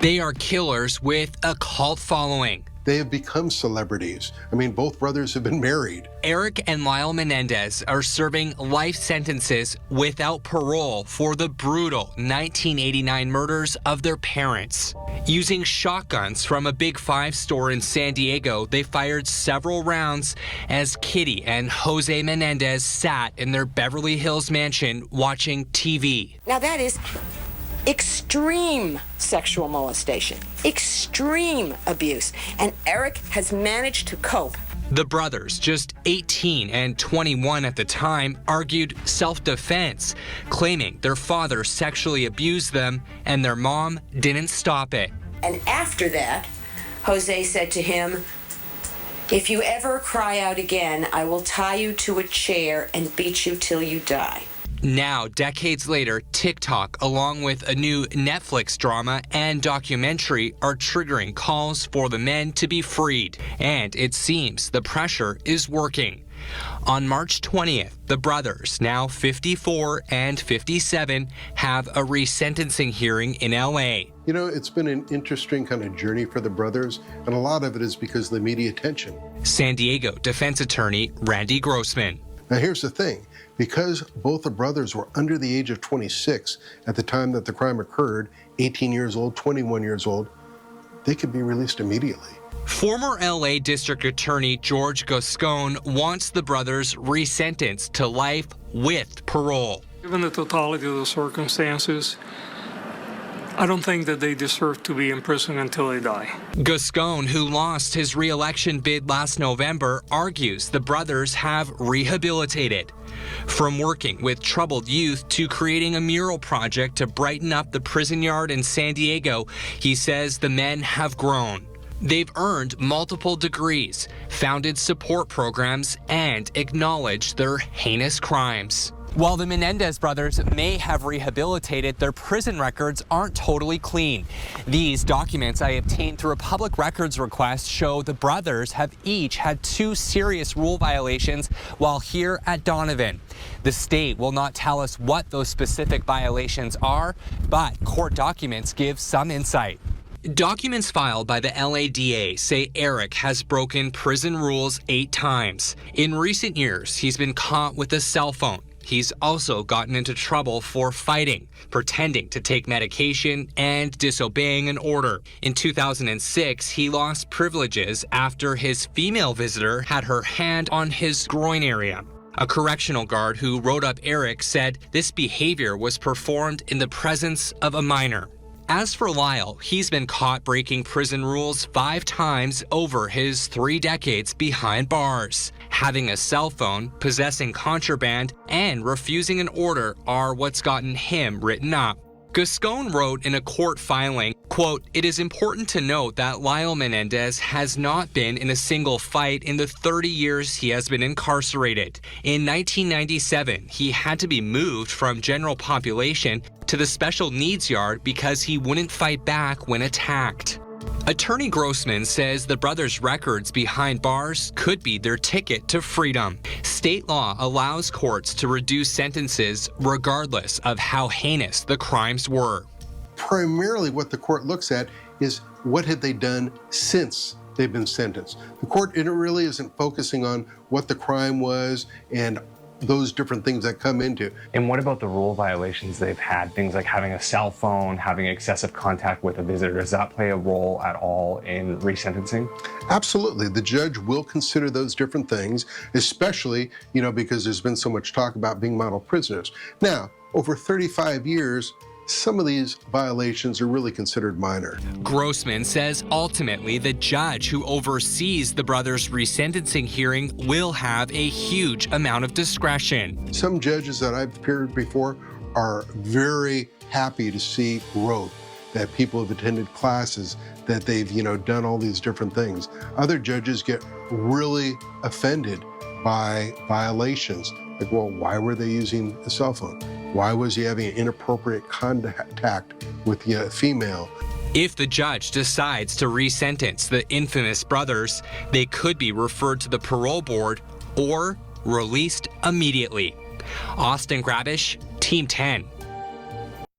They are killers with a cult following. They have become celebrities. I mean, both brothers have been married. Eric and Lyle Menendez are serving life sentences without parole for the brutal 1989 murders of their parents. Using shotguns from a Big Five store in San Diego, they fired several rounds as Kitty and Jose Menendez sat in their Beverly Hills mansion watching TV. Now that is extreme sexual molestation, extreme abuse, and Eric has managed to cope. The brothers, just 18 and 21 at the time, argued self-defense, claiming their father sexually abused them and their mom didn't stop it. And after that, Jose said to him, "If you ever cry out again, I will tie you to a chair and beat you till you die." Now, decades later, TikTok, along with a new Netflix drama and documentary, are triggering calls for the men to be freed. And it seems the pressure is working. On March 20th, the brothers, now 54 and 57, have a resentencing hearing in LA. You know, it's been an interesting kind of journey for the brothers, and a lot of it is because of the media attention. San Diego defense attorney Randy Grossman. Now, here's the thing. Because both the brothers were under the age of 26 at the time that the crime occurred, 18 years old, 21 years old, they could be released immediately. Former LA District Attorney George Gascon wants the brothers resentenced to life with parole. Given the totality of the circumstances, I don't think that they deserve to be in prison until they die. Gascon, who lost his re-election bid last November, argues the brothers have rehabilitated. From working with troubled youth to creating a mural project to brighten up the prison yard in San Diego, he says the men have grown. They've earned multiple degrees, founded support programs, and acknowledged their heinous crimes. While the Menendez brothers may have rehabilitated, their prison records aren't totally clean. These documents I obtained through a public records request show the brothers have each had 2 serious rule violations while here at Donovan. The state will not tell us what those specific violations are, but court documents give some insight. Documents filed by the LADA say Eric has broken prison rules 8 times. In recent years, he's been caught with a cell phone. He's also gotten into trouble for fighting, pretending to take medication, and disobeying an order. In 2006, he lost privileges after his female visitor had her hand on his groin area. A correctional guard who wrote up Eric said this behavior was performed in the presence of a minor. As for Lyle, he's been caught breaking prison rules 5 times over his 3 decades behind bars. Having a cell phone, possessing contraband, and refusing an order are what's gotten him written up. Gascon wrote in a court filing, quote, "It is important to note that Lyle Menendez has not been in a single fight in the 30 years he has been incarcerated. In 1997, he had to be moved from general population to the special needs yard because he wouldn't fight back when attacked." Attorney Grossman says the brothers' records behind bars could be their ticket to freedom. State law allows courts to reduce sentences regardless of how heinous the crimes were. Primarily what the court looks at is what had they done since they've been sentenced. The court, it really isn't focusing on what the crime was and those different things that come into. And what about the rule violations they've had? Things like having a cell phone, having excessive contact with a visitor. Does that play a role at all in resentencing? Absolutely. The judge will consider those different things, especially, because there's been so much talk about being model prisoners. Now, over 35 years, some of these violations are really considered minor. Grossman says ultimately the judge who oversees the brothers' resentencing hearing will have a huge amount of discretion. Some judges that I've appeared before are very happy to see growth, that people have attended classes, that they've, done all these different things. Other judges get really offended by violations. Like, well, why were they using a cell phone? Why was he having inappropriate contact with the female? If the judge decides to resentence the infamous brothers, they could be referred to the parole board or released immediately. Austin Grabish, Team 10.